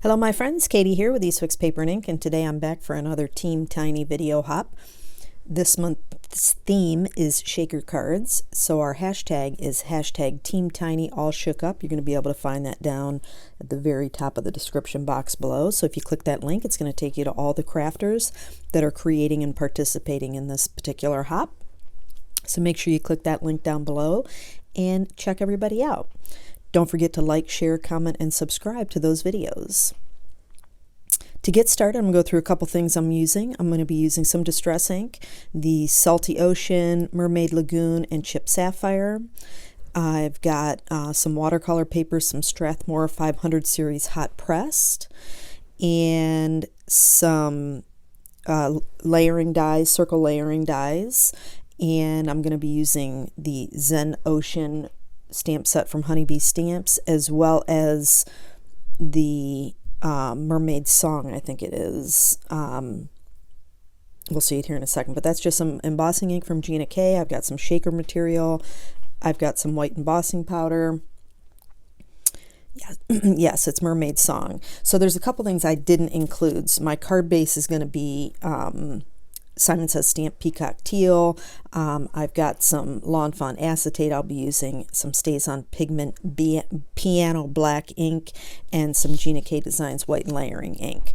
Hello my friends, Katie here with Eastwick's Paper and Ink, and today I'm back for another Team Tiny video hop. This month's theme is shaker cards, so our hashtag is hashtag Team Tiny All Shook Up. You're going to be able to find that down at the very top of the description box below. So if you click that link, it's going to take you to all the crafters that are creating and participating in this particular hop. So make sure you click that link down below and check everybody out. Don't forget to like, share, comment, and subscribe to those videos. To get started, I'm going to go through a couple things I'm using. I'm going to be using some Distress ink, the Salty Ocean, Mermaid Lagoon, and Chip Sapphire. I've got some watercolor paper, some Strathmore 500 series hot pressed, and some layering dies, circle layering dies. And I'm going to be using the Zen Ocean stamp set from Honeybee Stamps, as well as the Mermaid Song, I think it is. We'll see it here in a second, but that's just some embossing ink from Gina K. I've got some shaker material. I've got some white embossing powder. Yes, it's Mermaid Song. So there's a couple things I didn't include. So my card base is going to be Simon Says Stamp Peacock Teal. I've got some Lawn Fawn Acetate. I'll be using some Stays On Pigment Piano Black ink and some Gina K Designs White Layering ink.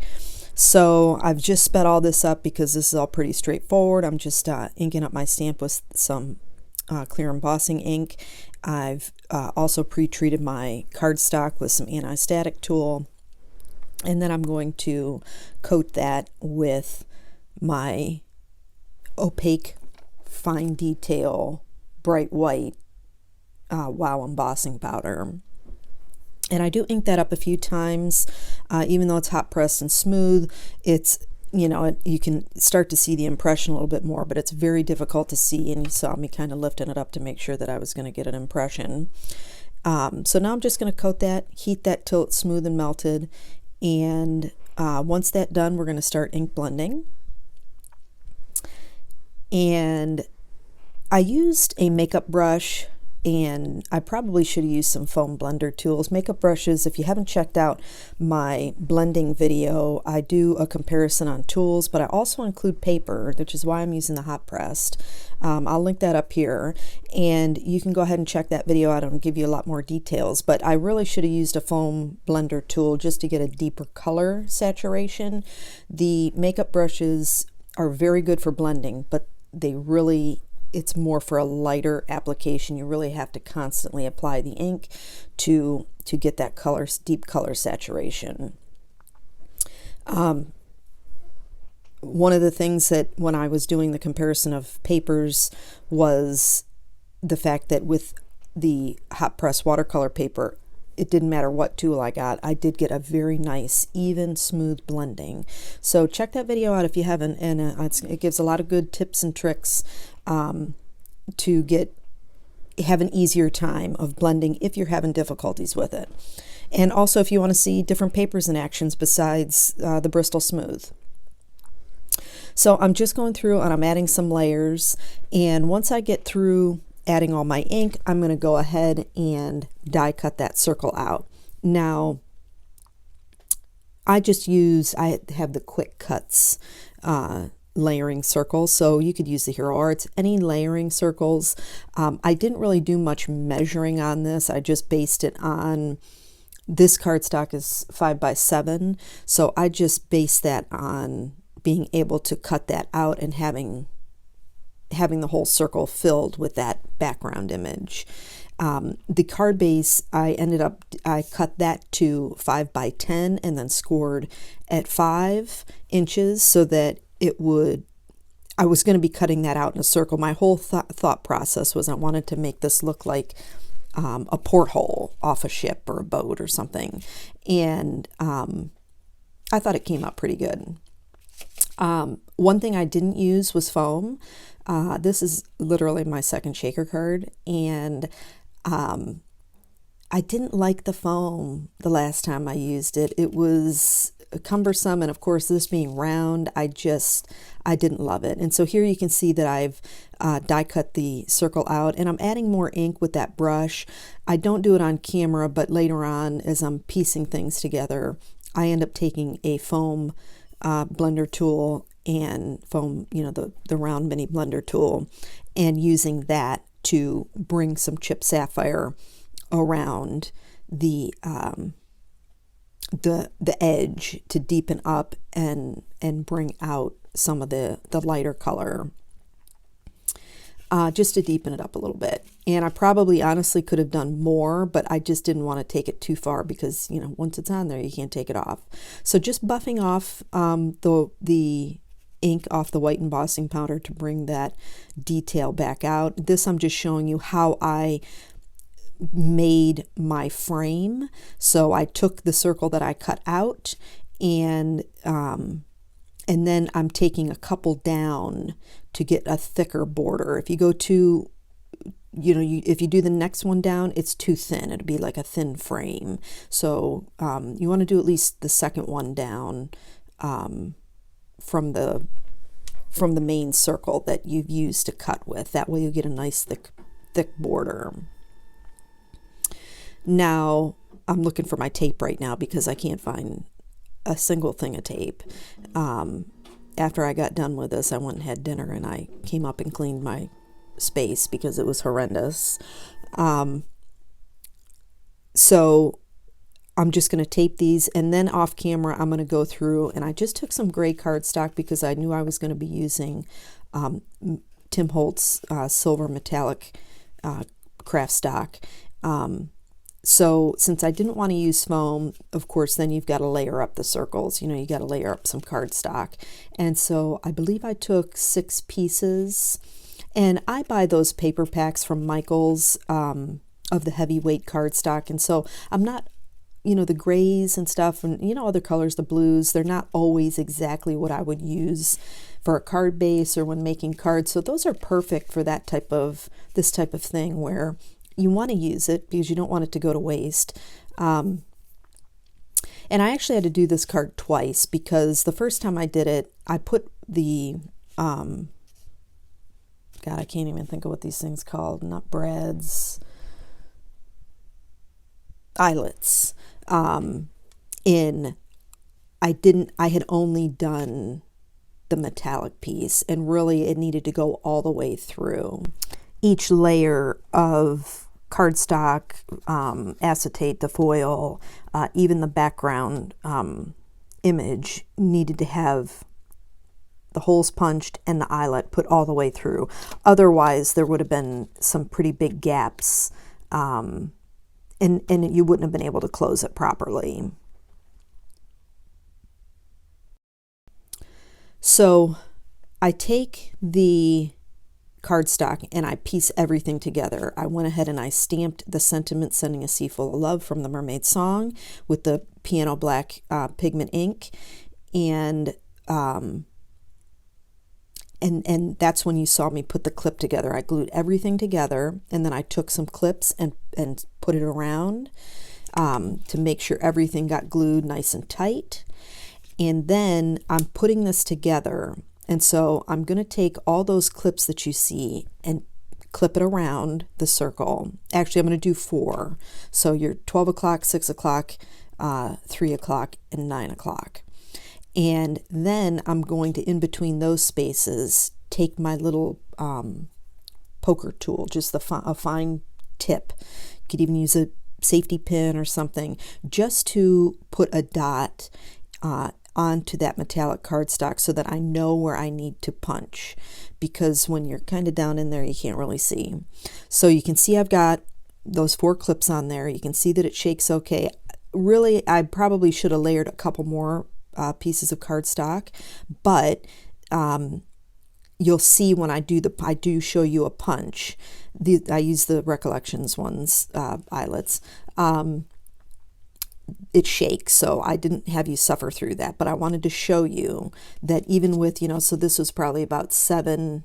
So I've just sped all this up because this is all pretty straightforward. I'm just inking up my stamp with some clear embossing ink. I've also pre-treated my cardstock with some anti-static tool. And then I'm going to coat that with my opaque fine detail bright white wow embossing powder, and I do ink that up a few times. Even though it's hot pressed and smooth, it's, you know, you can start to see the impression a little bit more, but it's very difficult to see, and you saw me kind of lifting it up to make sure that I was going to get an impression. So now I'm just going to coat that, heat that till it's smooth and melted, and once that's done, we're going to start ink blending. And I used a makeup brush, and I probably should have used some foam blender tools. Makeup brushes, if you haven't checked out my blending video, I do a comparison on tools, but I also include paper, which is why I'm using the hot pressed. I'll link that up here, and you can go ahead and check that video out and give you a lot more details. But I really should have used a foam blender tool just to get a deeper color saturation. The makeup brushes are very good for blending, but it's more for a lighter application. You really have to constantly apply the ink to get that deep color saturation. One of the things that when I was doing the comparison of papers was the fact that with the hot press watercolor paper, it didn't matter what tool I got, I did get a very nice, even, smooth blending. So check that video out if you haven't, and it gives a lot of good tips and tricks to have an easier time of blending if you're having difficulties with it. And also if you want to see different papers in actions besides the Bristol Smooth. So I'm just going through and I'm adding some layers, and once I get through adding all my ink, I'm going to go ahead and die cut that circle out. Now, I have the Quick Cuts layering circles, so you could use the Hero Arts, any layering circles. I didn't really do much measuring on this. I just based it on, this cardstock is 5x7, so I just based that on being able to cut that out and having the whole circle filled with that background image. The card base, I cut that to 5x10 and then scored at 5 inches so that I was going to be cutting that out in a circle. My whole thought process was I wanted to make this look like a porthole off a ship or a boat or something. And I thought it came out pretty good. One thing I didn't use was foam. This is literally my second shaker card, and I didn't like the foam the last time I used it. It was cumbersome, and of course this being round, I didn't love it. And so here you can see that I've die cut the circle out, and I'm adding more ink with that brush. I don't do it on camera, but later on as I'm piecing things together, I end up taking a foam blender tool and foam, the round mini blender tool, and using that to bring some chipped sapphire around the edge to deepen up and bring out some of the lighter color, just to deepen it up a little bit. And I probably honestly could have done more, but I just didn't want to take it too far because, once it's on there, you can't take it off. So just buffing off the ink off the white embossing powder to bring that detail back out. This I'm just showing you how I made my frame. So I took the circle that I cut out, and then I'm taking a couple down to get a thicker border. If you go too, if you do the next one down, it's too thin. It'd be like a thin frame. So you want to do at least the second one down from the main circle that you've used to cut with. That way you get a nice thick border. Now I'm looking for my tape right now because I can't find a single thing of tape. After I got done with this, I went and had dinner, and I came up and cleaned my space because it was horrendous. So I'm just going to tape these, and then off camera I'm going to go through, and I just took some gray cardstock because I knew I was going to be using Tim Holtz silver metallic craft stock. So since I didn't want to use foam, of course, then you've got to layer up the circles. You got to layer up some cardstock. And so I believe I took 6 pieces, and I buy those paper packs from Michael's of the heavyweight cardstock. And so I'm not, the grays and stuff, and other colors, the blues, they're not always exactly what I would use for a card base or when making cards. So those are perfect for this type of thing where you want to use it because you don't want it to go to waste. And I actually had to do this card twice because the first time I did it, I put the, God, I can't even think of what these things called, not brads, eyelets, in. I had only done the metallic piece, and really it needed to go all the way through. Each layer of cardstock, acetate, the foil, even the background image needed to have the holes punched and the eyelet put all the way through. Otherwise, there would have been some pretty big gaps, and you wouldn't have been able to close it properly. So I take the cardstock and I piece everything together. I went ahead and I stamped the sentiment "Sending a Sea Full of Love" from the Mermaid Song with the piano black pigment ink, and that's when you saw me put the clip together. I glued everything together, and then I took some clips and put it around to make sure everything got glued nice and tight. And then I'm putting this together. And so I'm going to take all those clips that you see and clip it around the circle. Actually, I'm going to do 4. So you're 12 o'clock, 6 o'clock, 3 o'clock, and 9 o'clock. And then I'm going to, in between those spaces, take my little poker tool, just a fine tip. You could even use a safety pin or something, just to put a dot onto that metallic cardstock so that I know where I need to punch, because when you're kind of down in there, you can't really see. So you can see I've got those 4 clips on there. You can see that it shakes okay. Really, I probably should have layered a couple more pieces of cardstock, but you'll see when I do show you a punch. I use the Recollections ones, eyelets. It shakes, so I didn't have you suffer through that, but I wanted to show you that even with, so this was probably about 7,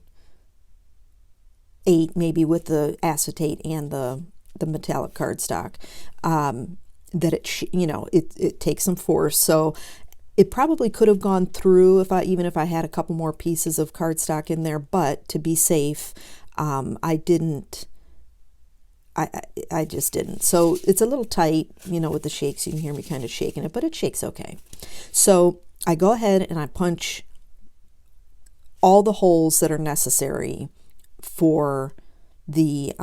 8, maybe with the acetate and the metallic cardstock, that it takes some force. So It probably could have gone through even if I had a couple more pieces of cardstock in there, but to be safe, I didn't. I just didn't. So it's a little tight, with the shakes. You can hear me kind of shaking it, but it shakes okay. So I go ahead and I punch all the holes that are necessary for the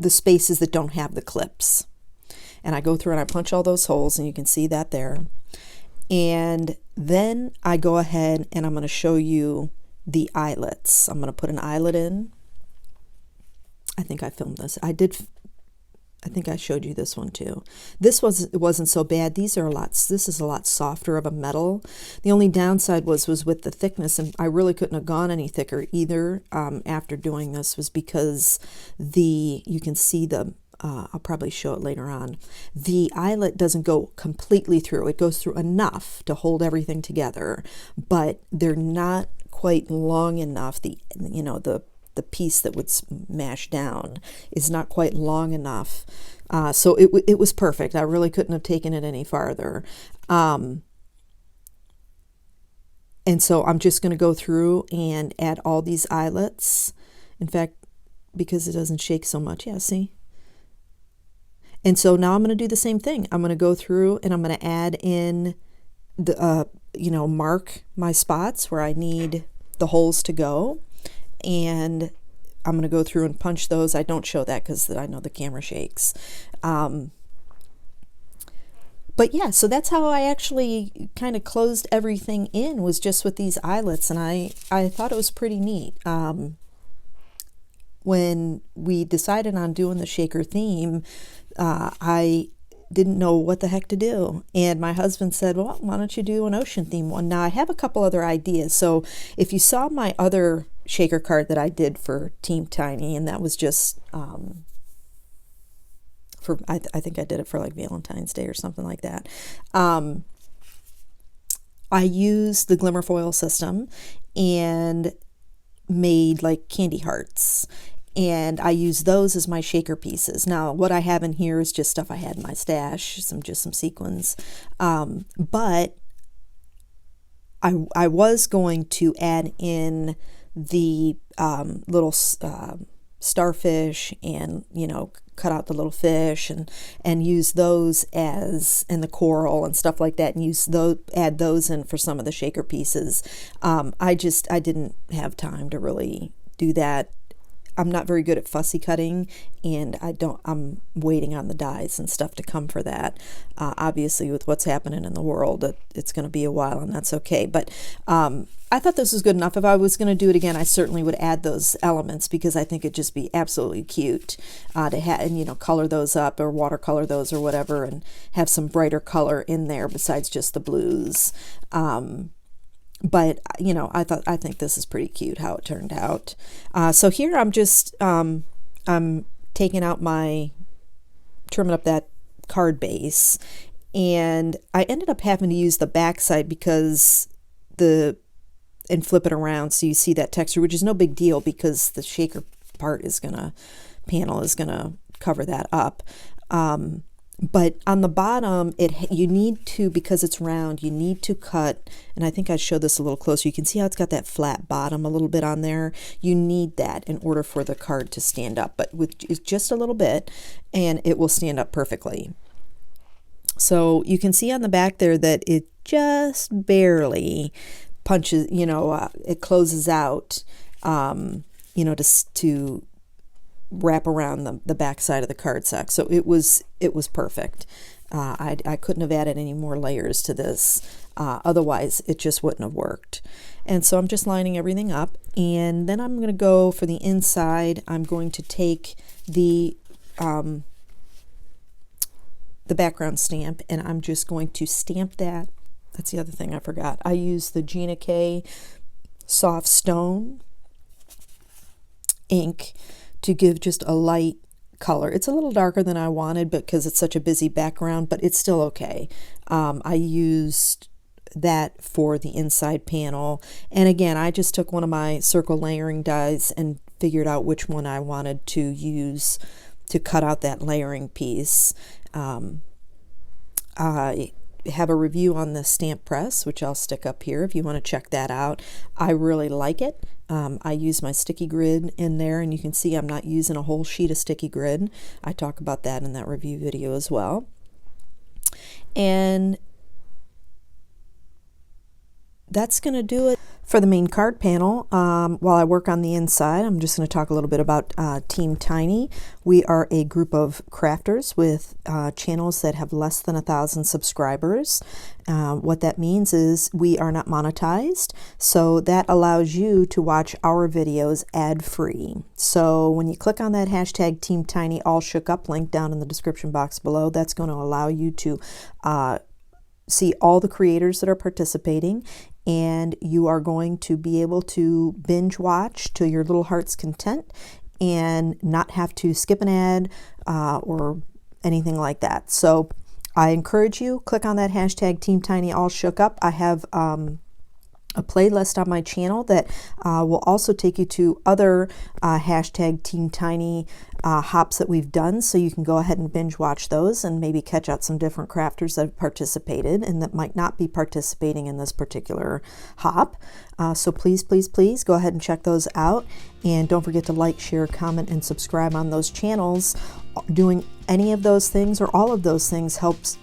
spaces that don't have the clips. And I go through and I punch all those holes, and you can see that there. And then I go ahead and I'm going to show you the eyelets. I'm going to put an eyelet in. I think I filmed this. I think I showed you this one too. It wasn't so bad. This is a lot softer of a metal. The only downside was with the thickness, and I really couldn't have gone any thicker either after doing this, was because you can see I'll probably show it later on. The eyelet doesn't go completely through. It goes through enough to hold everything together, but they're not quite long enough. The piece that would smash down is not quite long enough. So it was perfect. I really couldn't have taken it any farther. And so I'm just going to go through and add all these eyelets. In fact, because it doesn't shake so much. Yeah, see? And so now I'm going to do the same thing. I'm going to go through and I'm going to add in mark my spots where I need the holes to go. And I'm going to go through and punch those. I don't show that because I know the camera shakes. But yeah, so that's how I actually kind of closed everything in, was just with these eyelets. And I thought it was pretty neat. When we decided on doing the shaker theme, I didn't know what the heck to do. And my husband said, well, why don't you do an ocean theme one? Now I have a couple other ideas. So if you saw my other shaker card that I did for Team Tiny, and that was just I think I did it for like Valentine's Day or something like that. I used the glimmer foil system and made like candy hearts. And I use those as my shaker pieces. Now, what I have in here is just stuff I had in my stash, some sequins. But I was going to add in the little starfish and, cut out the little fish and use those and the coral and stuff like that, and add those in for some of the shaker pieces. I didn't have time to really do that. I'm not very good at fussy cutting, and I'm waiting on the dies and stuff to come for that. Obviously, with what's happening in the world, it's going to be a while, and that's okay. But I thought this was good enough. If I was going to do it again, I certainly would add those elements, because I think it'd just be absolutely cute to have, and color those up or watercolor those or whatever, and have some brighter color in there besides just the blues. But I think this is pretty cute how it turned out. So here I'm just I'm taking out trimming up that card base, and I ended up having to use the back side and flip it around so you see that texture, which is no big deal because the shaker panel is gonna cover that up. But on the bottom, you need to, because it's round, you need to cut, and I think I showed this a little closer. You can see how it's got that flat bottom a little bit on there. You need that in order for the card to stand up, but with just a little bit, and it will stand up perfectly. So you can see on the back there that it just barely punches, it closes out, to wrap around the back side of the cardstock. So it was perfect. I couldn't have added any more layers to this. Otherwise, it just wouldn't have worked. And so I'm just lining everything up. And then I'm going to go for the inside. I'm going to take the background stamp, and I'm just going to stamp that. That's the other thing I forgot. I used the Gina K Soft Stone ink to give just a light color. It's a little darker than I wanted because it's such a busy background, but it's still okay. I used that for the inside panel. And again, I just took one of my circle layering dies and figured out which one I wanted to use to cut out that layering piece. have a review on the stamp press, which I'll stick up here if you want to check that out. I really like it. I use my sticky grid in there, and you can see I'm not using a whole sheet of sticky grid. I talk about that in that review video as well. And that's going to do it for the main card panel. While I work on the inside, I'm just going to talk a little bit about Team Tiny. We are a group of crafters with channels that have less than 1,000 subscribers. What that means is we are not monetized, so that allows you to watch our videos ad-free. So when you click on that hashtag Team Tiny All Shook Up link down in the description box below, that's going to allow you to see all the creators that are participating, and you are going to be able to binge watch to your little heart's content and not have to skip an ad or anything like that. So I encourage you, click on that hashtag Team Tiny All Shook Up. I have a playlist on my channel that will also take you to other hashtag Team Tiny hops that we've done, so you can go ahead and binge watch those and maybe catch out some different crafters that have participated and that might not be participating in this particular hop. So please, please, please go ahead and check those out, and don't forget to like, share, comment, and subscribe on those channels. Doing any of those things or all of those things helps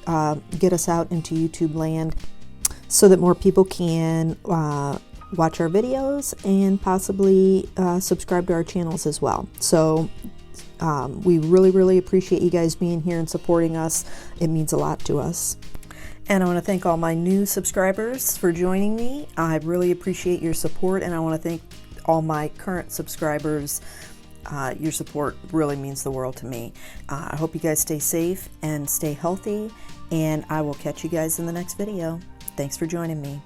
get us out into YouTube land, so that more people can watch our videos and possibly subscribe to our channels as well. So we really, really appreciate you guys being here and supporting us. It means a lot to us. And I want to thank all my new subscribers for joining me. I really appreciate your support, and I want to thank all my current subscribers. Your support really means the world to me. I hope you guys stay safe and stay healthy, and I will catch you guys in the next video. Thanks for joining me.